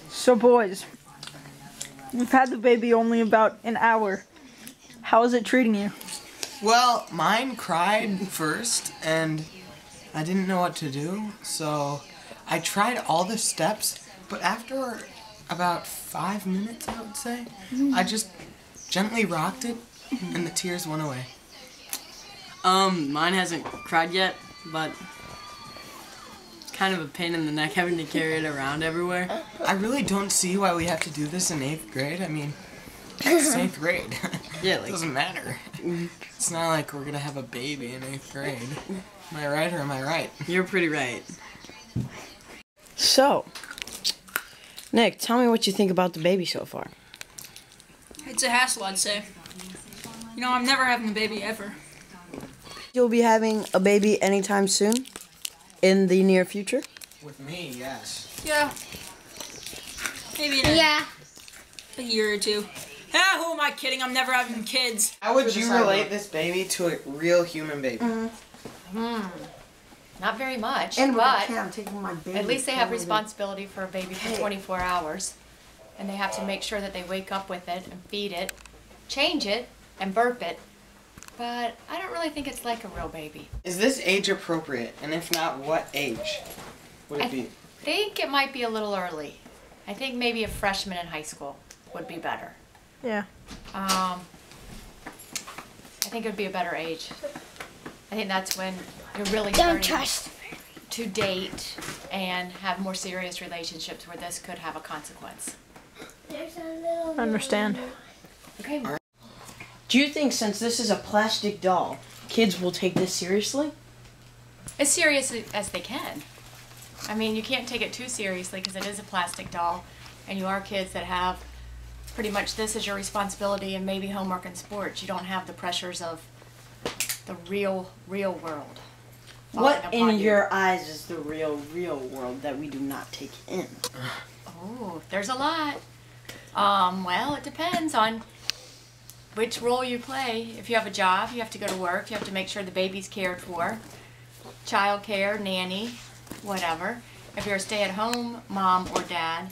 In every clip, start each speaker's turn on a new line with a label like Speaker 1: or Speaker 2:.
Speaker 1: So boys, we've had the baby only about an hour. How is it treating you?
Speaker 2: Well, mine cried first and I didn't know what to do, so I tried all the steps, but after about 5 minutes, I would say, I just gently rocked it and the tears went away.
Speaker 3: Mine hasn't cried yet, but kind of a pain in the neck having to carry it around everywhere.
Speaker 2: I really don't see why we have to do this in 8th grade. I mean, it's 8th grade.
Speaker 3: Yeah, like,
Speaker 2: it doesn't matter. It's not like we're gonna have a baby in 8th grade. Am I right or am I right?
Speaker 3: You're pretty right.
Speaker 4: So, Nick, tell me what you think about the baby so far.
Speaker 5: It's a hassle, I'd say. You know, I'm never having a baby ever.
Speaker 4: You'll be having a baby anytime soon? In the near future?
Speaker 2: With me, yes.
Speaker 5: Yeah. Maybe in a year or two. Ah, who am I kidding? I'm never having kids.
Speaker 2: How would you relate this baby to a real human baby?
Speaker 6: Not very much,
Speaker 4: And
Speaker 6: but
Speaker 4: I'm taking my baby.
Speaker 6: at least they have responsibility for a baby for 24 hours. And they have to make sure that they wake up with it and feed it, change it, and burp it. But I don't really think it's like a real baby.
Speaker 2: Is this age appropriate? And if not, what age would it be?
Speaker 6: I think it might be a little early. I think maybe a freshman in high school would be better.
Speaker 1: Yeah.
Speaker 6: I think it would be a better age. I think that's when you're really starting to date and have more serious relationships where this could have a consequence.
Speaker 1: I understand.
Speaker 6: Okay.
Speaker 4: Do you think since this is a plastic doll, kids will take this seriously?
Speaker 6: As serious as they can. I mean, you can't take it too seriously because it is a plastic doll, and you are kids that have pretty much this is your responsibility and maybe homework and sports. You don't have the pressures of the real world.
Speaker 4: What in your eyes is the real world that we do not take in?
Speaker 6: Oh, there's a lot. Well, it depends on which role you play. If you have a job, you have to go to work. You have to make sure the baby's cared for. Child care, nanny, whatever. If you're a stay-at-home mom or dad,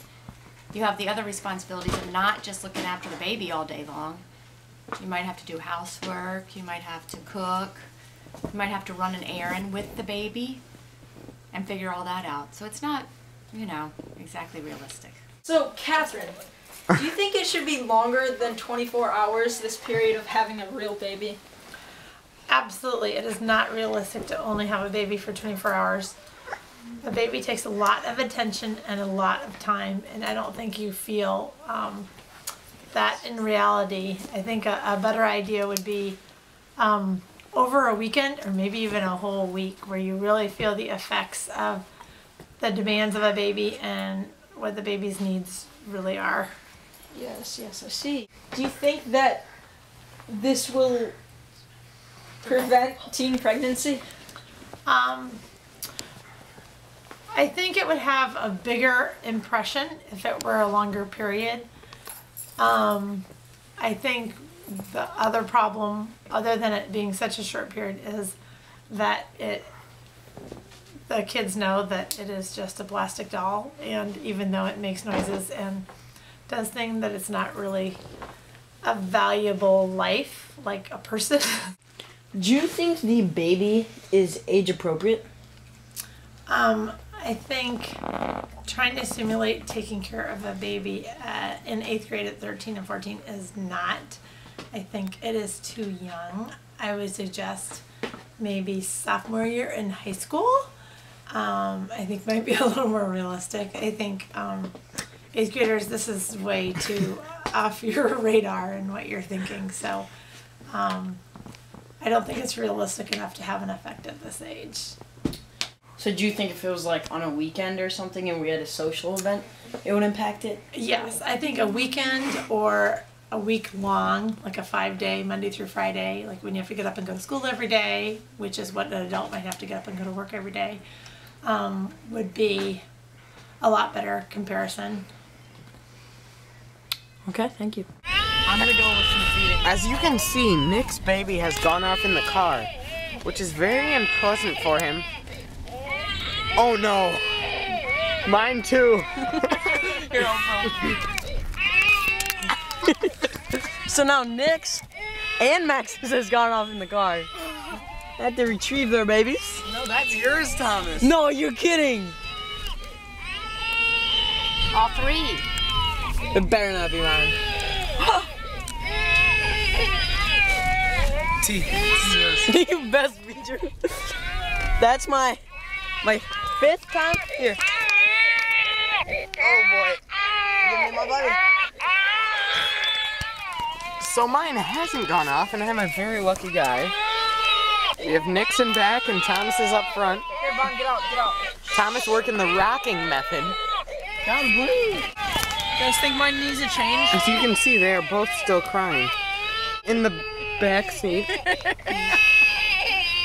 Speaker 6: you have the other responsibilities of not just looking after the baby all day long. You might have to do housework. You might have to cook. You might have to run an errand with the baby and figure all that out. So it's not, you know, exactly realistic.
Speaker 5: So, Catherine, do you think it should be longer than 24 hours, this period of having a real baby?
Speaker 7: Absolutely. It is not realistic to only have a baby for 24 hours. A baby takes a lot of attention and a lot of time, and I don't think you feel that in reality. I think a better idea would be over a weekend or maybe even a whole week where you really feel the effects of the demands of a baby and what the baby's needs really are.
Speaker 1: Yes, I see. Do you think that this will prevent teen pregnancy?
Speaker 7: I think it would have a bigger impression if it were a longer period. I think the other problem, other than it being such a short period, is that the kids know that it is just a plastic doll, and even though it makes noises and does things, that it's not really a valuable life like a person.
Speaker 4: Do you think the baby is age appropriate?
Speaker 7: I think trying to simulate taking care of a baby in 8th grade at 13 and 14 is not. I think it is too young. I would suggest maybe sophomore year in high school. I think might be a little more realistic. I think 8th graders, this is way too off your radar and what you're thinking. So I don't think it's realistic enough to have an effect at this age.
Speaker 4: So do you think if it was like on a weekend or something and we had a social event, it would impact it?
Speaker 7: Yes, I think a weekend or a week long, like a 5-day, Monday through Friday, like when you have to get up and go to school every day, which is what an adult might have to get up and go to work every day, would be a lot better comparison.
Speaker 4: Okay, thank you.
Speaker 2: I'm gonna go with some feeding. As you can see, Nick's baby has gone off in the car, which is very unpleasant for him. Oh no! Mine too.
Speaker 4: So now Nick's and Max's has gone off in the car. I had to retrieve their babies.
Speaker 2: No, that's yours, Thomas.
Speaker 4: No, you're kidding.
Speaker 6: All three.
Speaker 4: It better not be mine.
Speaker 2: T, this is yours.
Speaker 4: You best feature. That's my 5th time. Here. Oh boy. Give me my baby.
Speaker 2: So mine hasn't gone off, and I'm a very lucky guy. We have Nixon back, and Thomas is up front.
Speaker 4: Here, Bon, get out, get out.
Speaker 2: Thomas working the rocking method.
Speaker 4: God, please. You guys think mine needs a change?
Speaker 2: As you can see, they are both still crying. In the back seat.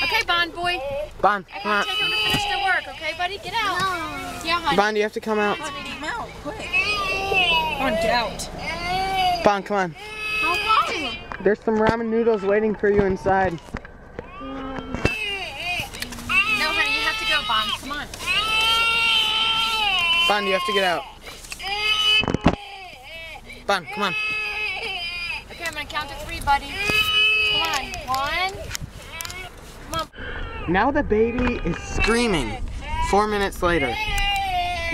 Speaker 6: Okay, Bond boy.
Speaker 2: Bon,
Speaker 6: I
Speaker 2: come on.
Speaker 6: gotta take him to finish their work, okay, buddy? Get out. No. Yeah, honey.
Speaker 2: Bon, you have to come out.
Speaker 1: Come out, quick. Come on, get out.
Speaker 2: Bon, come on.
Speaker 6: Okay.
Speaker 2: There's some ramen noodles waiting for you inside.
Speaker 6: No, honey, you have to go, Bond. Come on.
Speaker 2: Bon, you have to get out. Bon, come on.
Speaker 6: Okay, I'm gonna count to 3, buddy. Come on. 1. Come on.
Speaker 2: Now the baby is screaming 4 minutes later.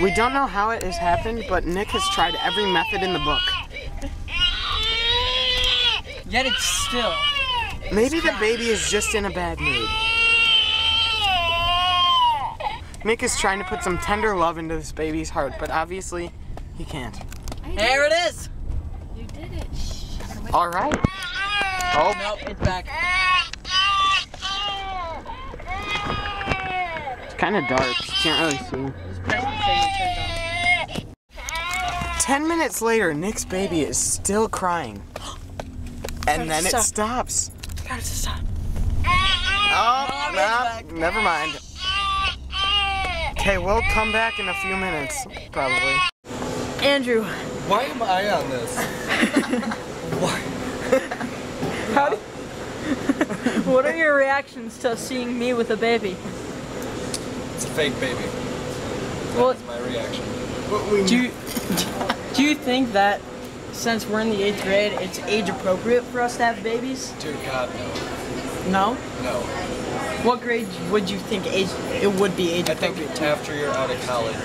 Speaker 2: We don't know how it has happened, but Nick has tried every method in the book.
Speaker 4: Yet it's still.
Speaker 2: Maybe the baby is just in a bad mood. Nick is trying to put some tender love into this baby's heart, but obviously he can't.
Speaker 4: There it is.
Speaker 6: You did it. Shh.
Speaker 2: All right. Oh,
Speaker 4: Nope, it's back.
Speaker 2: it's kind of dark. You can't really see.
Speaker 4: Just press the thing and turn it on.
Speaker 2: 10 minutes later, Nick's baby is still crying. And then it stops.
Speaker 4: Gotta stop.
Speaker 2: Oh, no, never mind. Okay, we'll come back in a few minutes, probably.
Speaker 4: Andrew,
Speaker 8: Why am I on this? Why?
Speaker 1: What are your reactions to seeing me with a baby?
Speaker 8: It's a fake baby.
Speaker 1: Well,
Speaker 8: That's my reaction.
Speaker 4: do you think that since we're in the 8th grade, it's age appropriate for us to have babies?
Speaker 8: Dear God, no.
Speaker 4: No?
Speaker 8: No.
Speaker 4: What grade would you think it would be age
Speaker 8: I think
Speaker 4: appropriate?
Speaker 8: after you're out of college,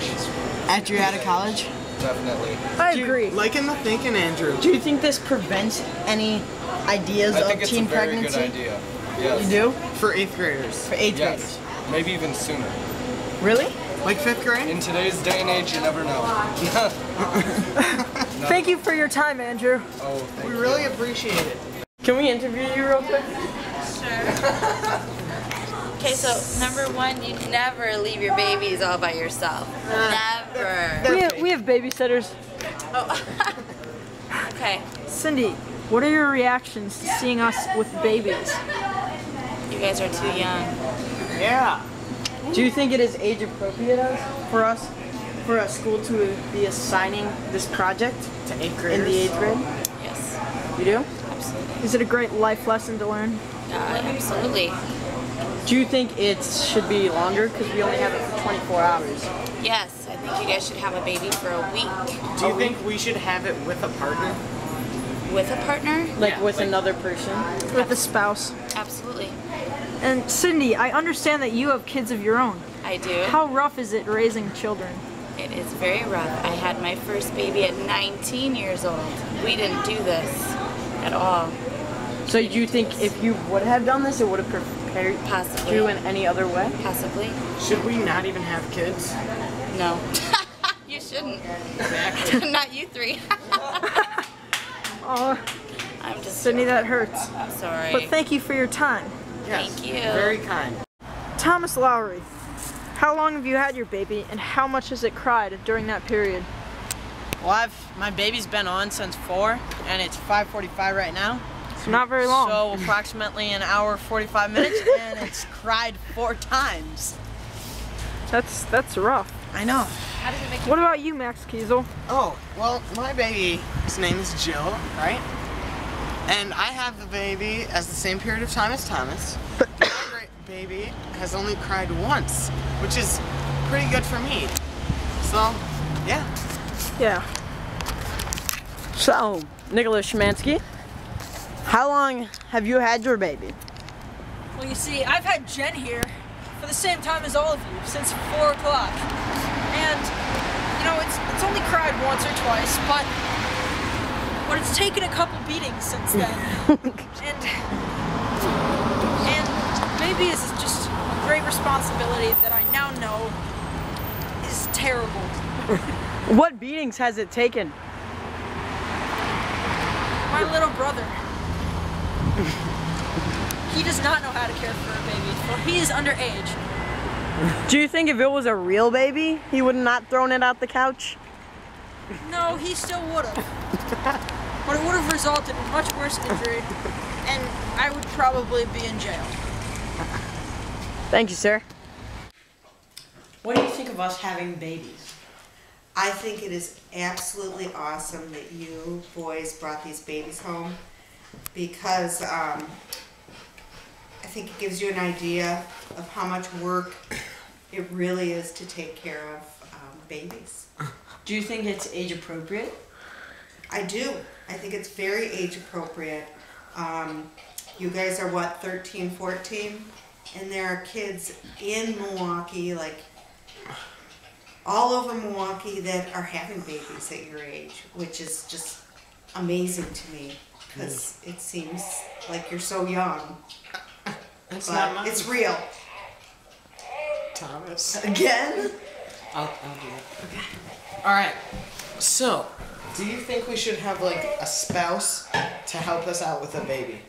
Speaker 4: After you're out of college?
Speaker 8: definitely.
Speaker 1: I agree.
Speaker 2: Liking the thinking, Andrew.
Speaker 4: Do you think this prevents any ideas
Speaker 8: I think
Speaker 4: of
Speaker 8: it's
Speaker 4: teen
Speaker 8: a very
Speaker 4: pregnancy?
Speaker 8: good idea. Yes.
Speaker 4: You do?
Speaker 2: For 8th graders.
Speaker 4: For 8th
Speaker 8: Yes. Maybe even sooner.
Speaker 4: graders? Really?
Speaker 2: Like 5th grade?
Speaker 8: In today's day and age, you never know.
Speaker 1: Thank you for your time, Andrew.
Speaker 8: Oh, thank
Speaker 2: We
Speaker 8: you.
Speaker 2: really appreciate it.
Speaker 4: Can we interview you real quick?
Speaker 9: Okay, so number 1, you never leave your babies all by yourself. Never.
Speaker 1: We have babysitters.
Speaker 9: Oh. Okay,
Speaker 1: Cindy, what are your reactions to seeing us with babies?
Speaker 9: you guys are too young.
Speaker 2: Yeah.
Speaker 4: Do you think it is age appropriate for us, for a school to be assigning this project
Speaker 2: To 8th
Speaker 4: in
Speaker 2: graders.
Speaker 4: the 8th grade?
Speaker 9: Yes,
Speaker 4: You do?
Speaker 9: absolutely.
Speaker 1: Is it a great life lesson to learn?
Speaker 9: Absolutely.
Speaker 4: Do you think it should be longer? Because we only have it for 24 hours.
Speaker 9: Yes, I think you guys should have a baby for a week.
Speaker 2: Do you think we should have it with a partner?
Speaker 9: With a partner?
Speaker 4: Like
Speaker 2: Yeah,
Speaker 4: with
Speaker 2: like-
Speaker 4: another person?
Speaker 1: With a spouse.
Speaker 9: Absolutely.
Speaker 1: And Cindy, I understand that you have kids of your own.
Speaker 9: I do.
Speaker 1: How rough is it raising children?
Speaker 9: It is very rough. I had my first baby at 19 years old. We didn't do this at all.
Speaker 4: So do you think if you would have done this, it would have prepared
Speaker 9: Possibly.
Speaker 4: you in any other way?
Speaker 9: Possibly.
Speaker 2: Should we not even have kids?
Speaker 9: No. You shouldn't. Not you 3.
Speaker 1: Oh,
Speaker 9: I'm just
Speaker 1: Cindy, that hurts.
Speaker 9: I'm sorry.
Speaker 1: But thank you for your time.
Speaker 2: Yes.
Speaker 9: Thank you.
Speaker 2: Very kind.
Speaker 1: Thomas Lowry, how long have you had your baby and how much has it cried during that period?
Speaker 4: Well, my baby's been on since 4, and it's 5:45 right now.
Speaker 1: It's not very long.
Speaker 4: So approximately an hour 45 minutes, and it's cried 4 times.
Speaker 1: That's rough.
Speaker 4: I know.
Speaker 6: How does it make you
Speaker 1: What about you, Max Kiesel?
Speaker 2: Oh, well, my baby, his name is Jill, right? And I have the baby as the same period of time as Thomas. My baby has only cried once, which is pretty good for me. So, yeah.
Speaker 4: Yeah. So, Nicholas Schmansky, how long have you had your baby?
Speaker 1: Well, you see, I've had Jen here for the same time as all of you, since 4 o'clock. And, you know, it's only cried once or twice, but it's taken a couple beatings since then. and maybe this is just a great responsibility that I now know is terrible.
Speaker 4: What beatings has it taken?
Speaker 1: My little brother. He does not know how to care for a baby, for he is underage.
Speaker 4: Do you think if it was a real baby, he would not thrown it out the couch?
Speaker 1: No, he still would have. But it would have resulted in much worse injury, and I would probably be in jail.
Speaker 4: Thank you, sir. What do you think of us having babies?
Speaker 10: I think it is absolutely awesome that you boys brought these babies home, because I think it gives you an idea of how much work it really is to take care of babies.
Speaker 4: Do you think it's age appropriate?
Speaker 10: I do. I think it's very age appropriate. You guys are what, 13, 14? And there are kids in Milwaukee, like all over Milwaukee, that are having babies at your age, which is just amazing to me, because it seems like you're so young.
Speaker 2: It's
Speaker 10: But
Speaker 2: not mine.
Speaker 10: it's real.
Speaker 2: Thomas.
Speaker 10: Again?
Speaker 2: I'll do it. Okay. Alright, so, do you think we should have, like, a spouse to help us out with a baby?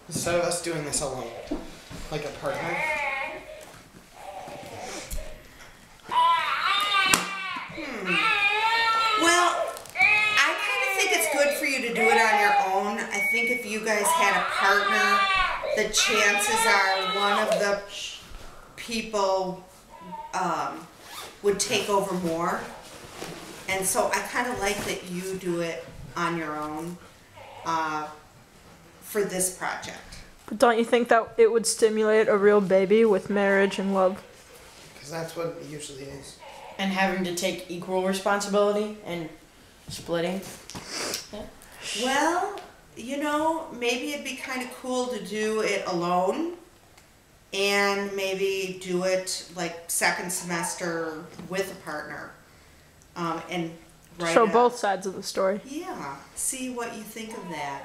Speaker 2: Instead of us doing this alone? Like a partner?
Speaker 10: Well, I kind of think it's good for you to do it on your own. I think if you guys had a partner, the chances are one of the people would take over more. And so I kind of like that you do it on your own for this project.
Speaker 1: But don't you think that it would stimulate a real baby with marriage and love?
Speaker 2: Because that's what it usually is.
Speaker 4: And having to take equal responsibility and splitting? Yeah.
Speaker 10: Well, you know, maybe it'd be kind of cool to do it alone, and maybe do it like second semester with a partner, and write
Speaker 1: Show both sides of the story.
Speaker 10: Yeah, see what you think of that,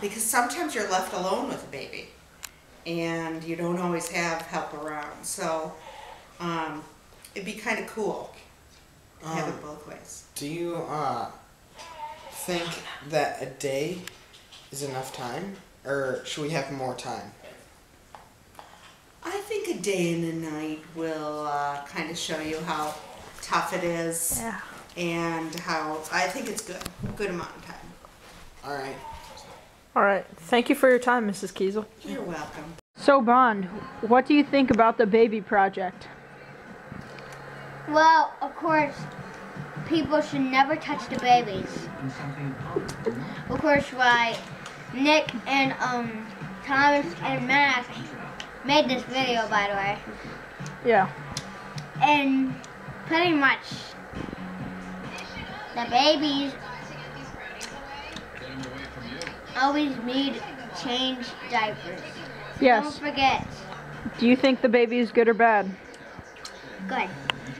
Speaker 10: because sometimes you're left alone with a baby, and you don't always have help around. So it'd be kind of cool to have it both ways.
Speaker 2: Do you think that a day is enough time, or should we have more time?
Speaker 10: I think a day and a night will kind of show you how tough it is.
Speaker 1: Yeah.
Speaker 10: And how, I think it's good. Good amount of time.
Speaker 2: Alright.
Speaker 1: Alright, thank you for your time, Mrs. Kiesel.
Speaker 10: You're welcome.
Speaker 1: So, Bond, what do you think about the baby project?
Speaker 11: Well, of course, people should never touch the babies. Of course, why Nick and Thomas and Mac made this video, by the way.
Speaker 1: Yeah.
Speaker 11: And pretty much the babies always need change diapers.
Speaker 1: Yes.
Speaker 11: Don't forget.
Speaker 1: Do you think the baby is good or bad?
Speaker 11: Good.